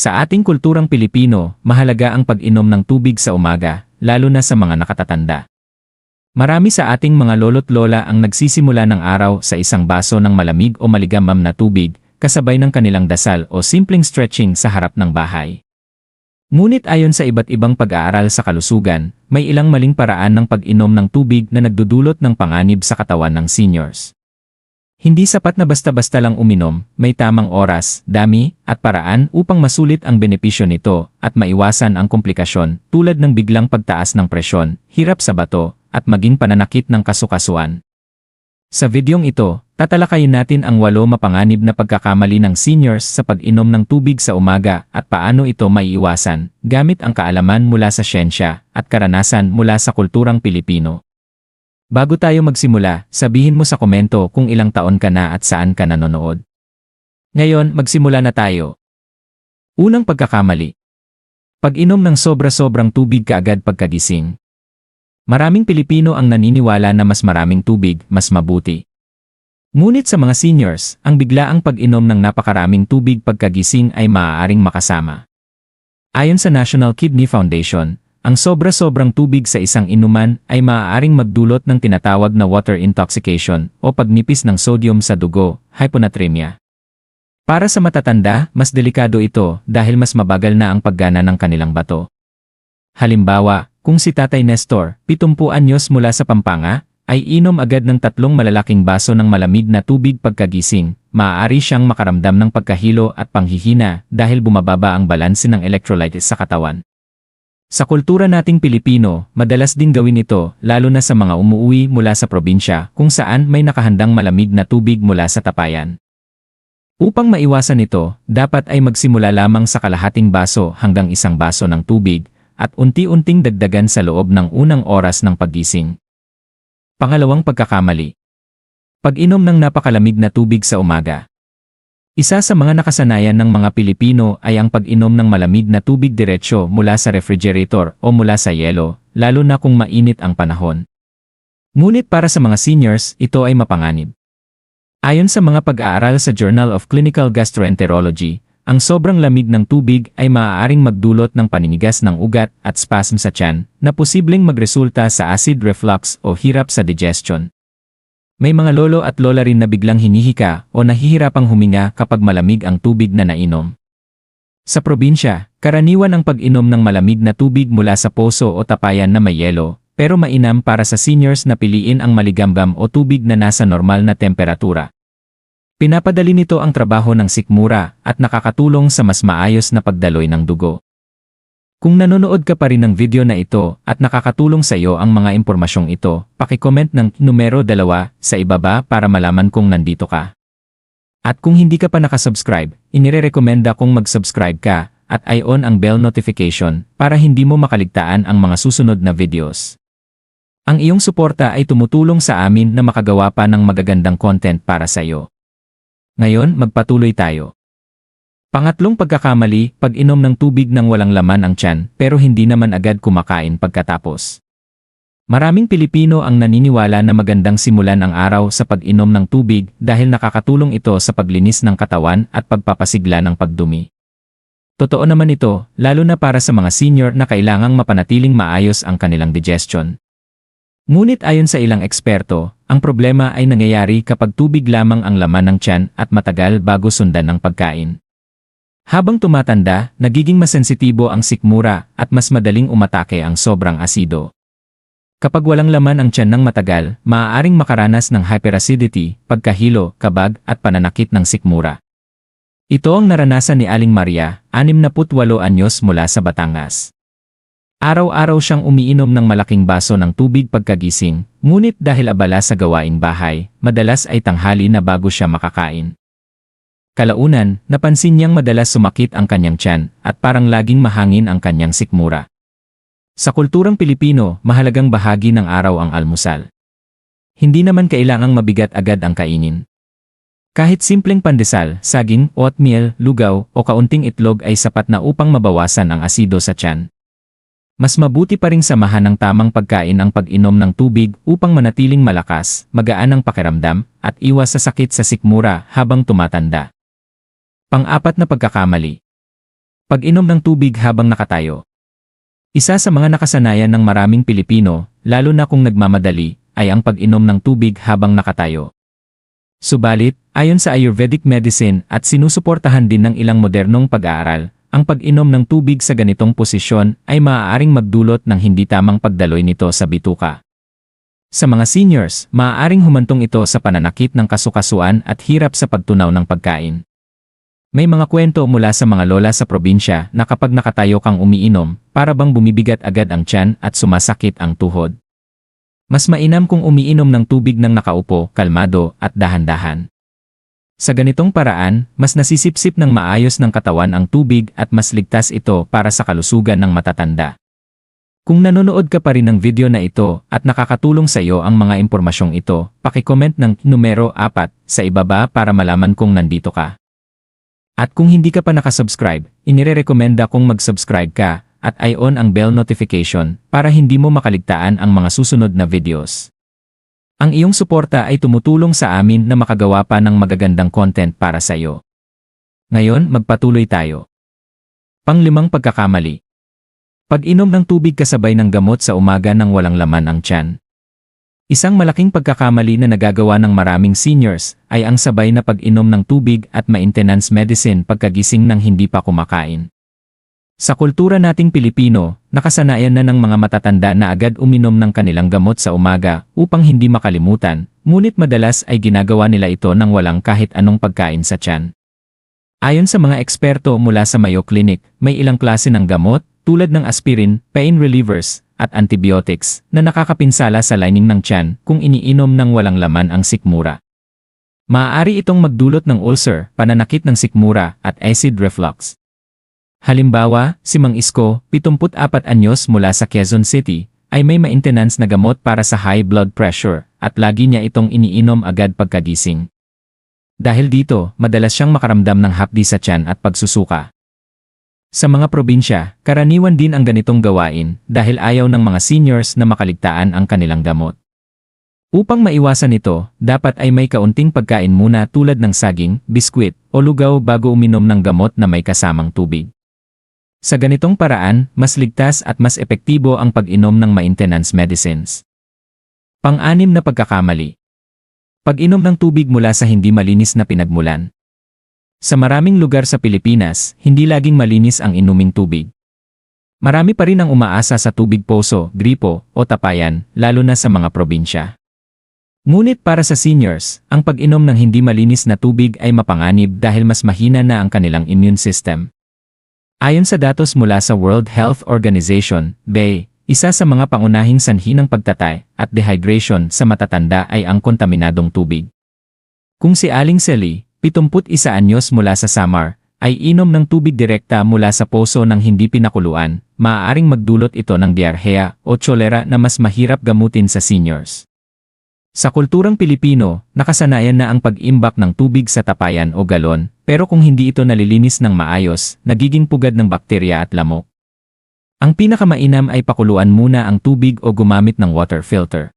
Sa ating kulturang Pilipino, mahalaga ang pag-inom ng tubig sa umaga, lalo na sa mga nakatatanda. Marami sa ating mga lolo't lola ang nagsisimula ng araw sa isang baso ng malamig o maligamgam na tubig, kasabay ng kanilang dasal o simpleng stretching sa harap ng bahay. Ngunit ayon sa iba't ibang pag-aaral sa kalusugan, may ilang maling paraan ng pag-inom ng tubig na nagdudulot ng panganib sa katawan ng seniors. Hindi sapat na basta-basta lang uminom, may tamang oras, dami, at paraan upang masulit ang benepisyo nito at maiwasan ang komplikasyon tulad ng biglang pagtaas ng presyon, hirap sa bato, at maging pananakit ng kasukasuan. Sa videong ito, tatalakayin natin ang 8 mapanganib na pagkakamali ng seniors sa pag-inom ng tubig sa umaga at paano ito maiiwasan gamit ang kaalaman mula sa siyensya at karanasan mula sa kulturang Pilipino. Bago tayo magsimula, sabihin mo sa komento kung ilang taon ka na at saan ka nanonood. Ngayon, magsimula na tayo. Unang pagkakamali. Pag-inom ng sobra-sobrang tubig kaagad pagkagising. Maraming Pilipino ang naniniwala na mas maraming tubig, mas mabuti. Ngunit sa mga seniors, ang biglaang pag-inom ng napakaraming tubig pagkagising ay maaaring makasama. Ayon sa National Kidney Foundation, ang sobra-sobrang tubig sa isang inuman ay maaaring magdulot ng tinatawag na water intoxication o pagnipis ng sodium sa dugo, hyponatremia. Para sa matatanda, mas delikado ito dahil mas mabagal na ang paggana ng kanilang bato. Halimbawa, kung si Tatay Nestor, 70 anyos mula sa Pampanga, ay inom agad ng 3 malalaking baso ng malamig na tubig pagkagising, maaari siyang makaramdam ng pagkahilo at panghihina dahil bumababa ang balanse ng electrolytes sa katawan. Sa kultura nating Pilipino, madalas din gawin ito, lalo na sa mga umuuwi mula sa probinsya kung saan may nakahandang malamig na tubig mula sa tapayan. Upang maiwasan ito, dapat ay magsimula lamang sa kalahating baso hanggang 1 baso ng tubig at unti-unting dagdagan sa loob ng unang oras ng paggising. Pangalawang pagkakamali. Pag-inom ng napakalamig na tubig sa umaga. Isa sa mga nakasanayan ng mga Pilipino ay ang pag-inom ng malamig na tubig diretsyo mula sa refrigerator o mula sa yelo, lalo na kung mainit ang panahon. Ngunit para sa mga seniors, ito ay mapanganib. Ayon sa mga pag-aaral sa Journal of Clinical Gastroenterology, ang sobrang lamig ng tubig ay maaaring magdulot ng paninigas ng ugat at spasm sa tiyan na posibleng magresulta sa acid reflux o hirap sa digestion. May mga lolo at lola rin na biglang hinihika o nahihirapang huminga kapag malamig ang tubig na nainom. Sa probinsya, karaniwan ang pag-inom ng malamig na tubig mula sa poso o tapayan na may yelo, pero mainam para sa seniors na piliin ang maligamgam o tubig na nasa normal na temperatura. Pinapadali nito ang trabaho ng sikmura at nakakatulong sa mas maayos na pagdaloy ng dugo. Kung nanonood ka pa rin ng video na ito at nakakatulong sa iyo ang mga impormasyong ito, paki-comment ng numero 2 sa ibaba para malaman kung nandito ka. At kung hindi ka pa nakasubscribe, inirerekomenda kong mag-subscribe ka at i-on ang bell notification para hindi mo makaligtaan ang mga susunod na videos. Ang iyong suporta ay tumutulong sa amin na makagawa pa ng magagandang content para sa iyo. Ngayon, magpatuloy tayo. Pangatlong pagkakamali, pag-inom ng tubig nang walang laman ang tiyan pero hindi naman agad kumakain pagkatapos. Maraming Pilipino ang naniniwala na magandang simulan ang araw sa pag-inom ng tubig dahil nakakatulong ito sa paglinis ng katawan at pagpapasigla ng pagdumi. Totoo naman ito, lalo na para sa mga senior na kailangang mapanatiling maayos ang kanilang digestion. Ngunit ayon sa ilang eksperto, ang problema ay nangyayari kapag tubig lamang ang laman ng tiyan at matagal bago sundan ng pagkain. Habang tumatanda, nagiging masensitibo ang sikmura at mas madaling umatake ang sobrang asido. Kapag walang laman ang tiyan ng matagal, maaaring makaranas ng hyperacidity, pagkahilo, kabag at pananakit ng sikmura. Ito ang naranasan ni Aling Maria, 68 anyos mula sa Batangas. Araw-araw siyang umiinom ng malaking baso ng tubig pagkagising, ngunit dahil abala sa gawaing bahay, madalas ay tanghali na bago siya makakain. Kalaunan, napansin niyang madalas sumakit ang kanyang tiyan at parang laging mahangin ang kanyang sikmura. Sa kulturang Pilipino, mahalagang bahagi ng araw ang almusal. Hindi naman kailangang mabigat agad ang kainin. Kahit simpleng pandesal, saging, oatmeal, lugaw o kaunting itlog ay sapat na upang mabawasan ang asido sa tiyan. Mas mabuti pa ring samahan ng tamang pagkain ang pag-inom ng tubig upang manatiling malakas, magaan ang pakiramdam, at iwas sa sakit sa sikmura habang tumatanda. Pang-apat na pagkakamali. Pag-inom ng tubig habang nakatayo. Isa sa mga nakasanayan ng maraming Pilipino, lalo na kung nagmamadali, ay ang pag-inom ng tubig habang nakatayo. Subalit, ayon sa Ayurvedic medicine at sinusuportahan din ng ilang modernong pag-aaral, ang pag-inom ng tubig sa ganitong posisyon ay maaaring magdulot ng hindi tamang pagdaloy nito sa bituka. Sa mga seniors, maaaring humantong ito sa pananakit ng kasukasuan at hirap sa pagtunaw ng pagkain. May mga kwento mula sa mga lola sa probinsya na kapag nakatayo kang umiinom, para bang bumibigat agad ang tiyan at sumasakit ang tuhod. Mas mainam kung umiinom ng tubig ng nakaupo, kalmado at dahan-dahan. Sa ganitong paraan, mas nasisipsip ng maayos ng katawan ang tubig at mas ligtas ito para sa kalusugan ng matatanda. Kung nanonood ka pa rin ng video na ito at nakakatulong sa iyo ang mga impormasyong ito, paki-comment ng numero 4 sa ibaba para malaman kung nandito ka. At kung hindi ka pa nakasubscribe, inirerekomenda kong mag-subscribe ka at i-on ang bell notification para hindi mo makaligtaan ang mga susunod na videos. Ang iyong suporta ay tumutulong sa amin na makagawa pa ng magagandang content para sa iyo. Ngayon, magpatuloy tayo. Pang-5 pagkakamali. Pag-inom ng tubig kasabay ng gamot sa umaga nang walang laman ang tiyan. Isang malaking pagkakamali na nagagawa ng maraming seniors ay ang sabay na pag-inom ng tubig at maintenance medicine pagkagising ng hindi pa kumakain. Sa kultura nating Pilipino, nakasanayan na ng mga matatanda na agad uminom ng kanilang gamot sa umaga upang hindi makalimutan, ngunit madalas ay ginagawa nila ito nang walang kahit anong pagkain sa tiyan. Ayon sa mga eksperto mula sa Mayo Clinic, may ilang klase ng gamot, tulad ng aspirin, pain relievers, at antibiotics, na nakakapinsala sa lining ng tiyan kung iniinom ng walang laman ang sikmura. Maaari itong magdulot ng ulcer, pananakit ng sikmura, at acid reflux. Halimbawa, si Mang Isko, 74 anyos mula sa Quezon City, ay may maintenance na gamot para sa high blood pressure at lagi niya itong iniinom agad pagkagising. Dahil dito, madalas siyang makaramdam ng hapdi sa tiyan at pagsusuka. Sa mga probinsya, karaniwan din ang ganitong gawain dahil ayaw ng mga seniors na makaligtaan ang kanilang gamot. Upang maiwasan ito, dapat ay may kaunting pagkain muna tulad ng saging, biskwit, o lugaw bago uminom ng gamot na may kasamang tubig. Sa ganitong paraan, mas ligtas at mas epektibo ang pag-inom ng maintenance medicines. Pang-6 na pagkakamali. Pag-inom ng tubig mula sa hindi malinis na pinagmulan. Sa maraming lugar sa Pilipinas, hindi laging malinis ang inuming tubig. Marami pa rin ang umaasa sa tubig poso, gripo, o tapayan, lalo na sa mga probinsya. Ngunit para sa seniors, ang pag-inom ng hindi malinis na tubig ay mapanganib dahil mas mahina na ang kanilang immune system. Ayon sa datos mula sa World Health Organization, WHO, isa sa mga pangunahing sanhi ng pagtatay at dehydration sa matatanda ay ang kontaminadong tubig. Kung si Aling Sally, 71 anyos mula sa Samar, ay inom ng tubig direkta mula sa poso ng hindi pinakuluan, maaaring magdulot ito ng diarrhea o tsolera na mas mahirap gamutin sa seniors. Sa kulturang Pilipino, nakasanayan na ang pag-imbak ng tubig sa tapayan o galon, pero kung hindi ito nalilinis ng maayos, nagiging pugad ng bakterya at lamok. Ang pinakamainam ay pakuluan muna ang tubig o gumamit ng water filter.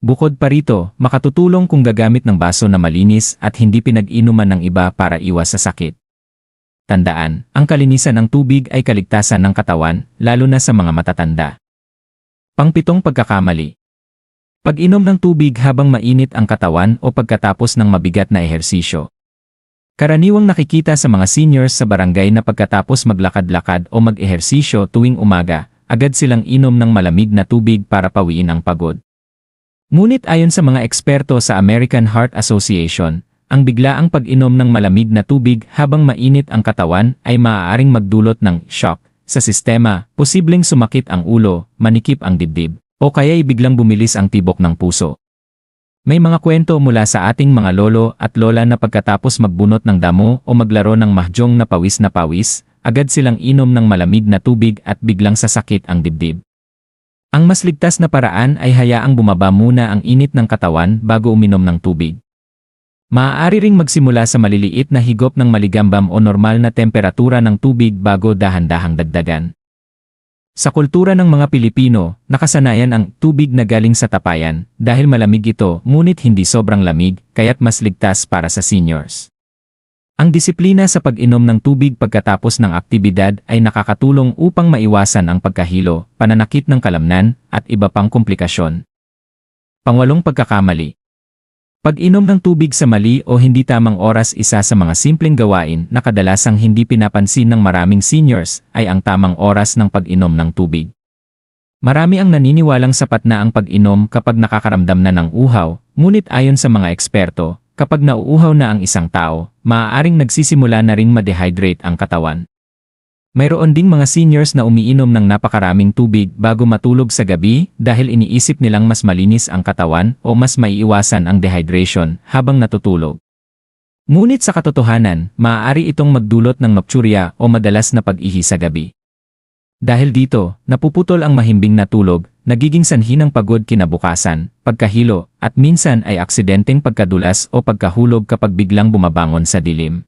Bukod pa rito, makatutulong kung gagamit ng baso na malinis at hindi pinag-inuman ng iba para iwas sa sakit. Tandaan, ang kalinisan ng tubig ay kaligtasan ng katawan, lalo na sa mga matatanda. Pang-7 pagkakamali. Pag-inom ng tubig habang mainit ang katawan o pagkatapos ng mabigat na ehersisyo. Karaniwang nakikita sa mga seniors sa barangay na pagkatapos maglakad-lakad o mag-ehersisyo tuwing umaga, agad silang inom ng malamig na tubig para pawiin ang pagod. Ngunit ayon sa mga eksperto sa American Heart Association, ang biglaang pag-inom ng malamig na tubig habang mainit ang katawan ay maaaring magdulot ng shock sa sistema, posibleng sumakit ang ulo, manikip ang dibdib, o kaya'y biglang bumilis ang tibok ng puso. May mga kwento mula sa ating mga lolo at lola na pagkatapos magbunot ng damo o maglaro ng mahjong na pawis, agad silang inom ng malamig na tubig at biglang sasakit ang dibdib. Ang mas ligtas na paraan ay hayaang bumaba muna ang init ng katawan bago uminom ng tubig. Maaari ring magsimula sa maliliit na higop ng maligambam o normal na temperatura ng tubig bago dahan-dahang dagdagan. Sa kultura ng mga Pilipino, nakasanayan ang tubig na galing sa tapayan dahil malamig ito ngunit hindi sobrang lamig kaya't mas ligtas para sa seniors. Ang disiplina sa pag-inom ng tubig pagkatapos ng aktibidad ay nakakatulong upang maiwasan ang pagkahilo, pananakit ng kalamnan, at iba pang komplikasyon. Pangwalong pagkakamali. Pag-inom ng tubig sa mali o hindi tamang oras, isa sa mga simpleng gawain na kadalasang hindi pinapansin ng maraming seniors ay ang tamang oras ng pag-inom ng tubig. Marami ang naniniwalang sapat na ang pag-inom kapag nakakaramdam na ng uhaw, ngunit ayon sa mga eksperto, kapag nauuhaw na ang isang tao, maaaring nagsisimula na ring ma-dehydrate ang katawan. Mayroon ding mga seniors na umiinom ng napakaraming tubig bago matulog sa gabi dahil iniisip nilang mas malinis ang katawan o mas maiiwasan ang dehydration habang natutulog. Ngunit sa katotohanan, maaari itong magdulot ng nocturia o madalas na pag-ihi sa gabi. Dahil dito, napuputol ang mahimbing na tulog, nagiging sanhi ng pagod kinabukasan, pagkahilo, at minsan ay aksidenteng pagkadulas o pagkahulog kapag biglang bumabangon sa dilim.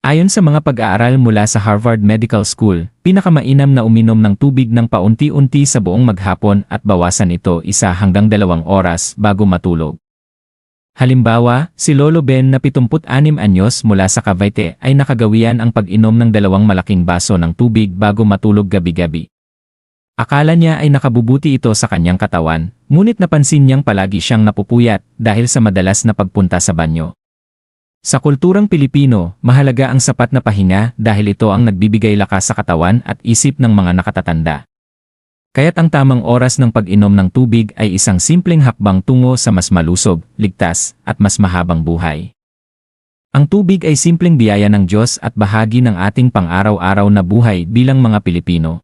Ayon sa mga pag-aaral mula sa Harvard Medical School, pinakamainam na uminom ng tubig ng paunti-unti sa buong maghapon at bawasan ito 1 hanggang 2 oras bago matulog. Halimbawa, si Lolo Ben na 76 anyos mula sa Cavite ay nakagawian ang pag-inom ng 2 malaking baso ng tubig bago matulog gabi-gabi. Akala niya ay nakabubuti ito sa kanyang katawan, ngunit napansin niyang palagi siyang napupuyat dahil sa madalas na pagpunta sa banyo. Sa kulturang Pilipino, mahalaga ang sapat na pahinga dahil ito ang nagbibigay lakas sa katawan at isip ng mga nakatatanda. Kaya't ang tamang oras ng pag-inom ng tubig ay isang simpleng hakbang tungo sa mas malusog, ligtas, at mas mahabang buhay. Ang tubig ay simpleng biyaya ng Diyos at bahagi ng ating pang-araw-araw na buhay bilang mga Pilipino.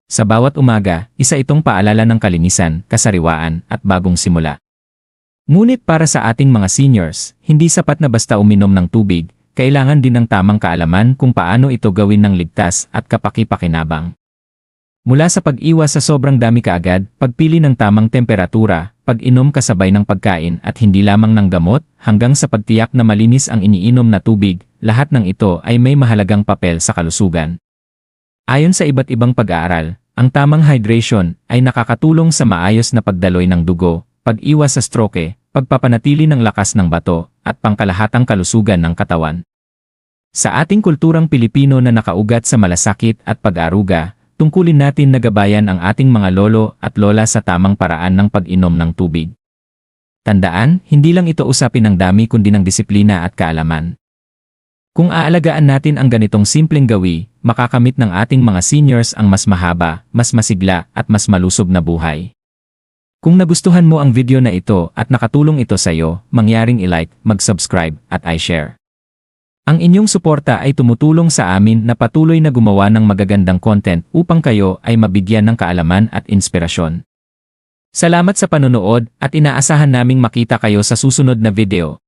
Sa bawat umaga, isa itong paalala ng kalinisan, kasariwaan, at bagong simula. Ngunit para sa ating mga seniors, hindi sapat na basta uminom ng tubig, kailangan din ng tamang kaalaman kung paano ito gawin ng ligtas at kapaki-pakinabang. Mula sa pag-iwas sa sobrang dami kaagad, pagpili ng tamang temperatura, pag-inom kasabay ng pagkain at hindi lamang ng gamot, hanggang sa pagtiyak na malinis ang iniinom na tubig, lahat ng ito ay may mahalagang papel sa kalusugan. Ayon sa iba't ibang pag-aaral, ang tamang hydration ay nakakatulong sa maayos na pagdaloy ng dugo, pag-iwas sa stroke, pagpapanatili ng lakas ng bato, at pangkalahatang kalusugan ng katawan. Sa ating kulturang Pilipino na nakaugat sa malasakit at pag-aaruga, tungkulin natin na gabayan ang ating mga lolo at lola sa tamang paraan ng pag-inom ng tubig. Tandaan, hindi lang ito usapin ng dami kundi ng disiplina at kaalaman. Kung aalagaan natin ang ganitong simpleng gawi, makakamit ng ating mga seniors ang mas mahaba, mas masigla, at mas malusog na buhay. Kung nagustuhan mo ang video na ito at nakatulong ito sa iyo, mangyaring i-like, mag-subscribe, at i-share. Ang inyong suporta ay tumutulong sa amin na patuloy na gumawa ng magagandang content upang kayo ay mabigyan ng kaalaman at inspirasyon. Salamat sa panonood at inaasahan naming makita kayo sa susunod na video.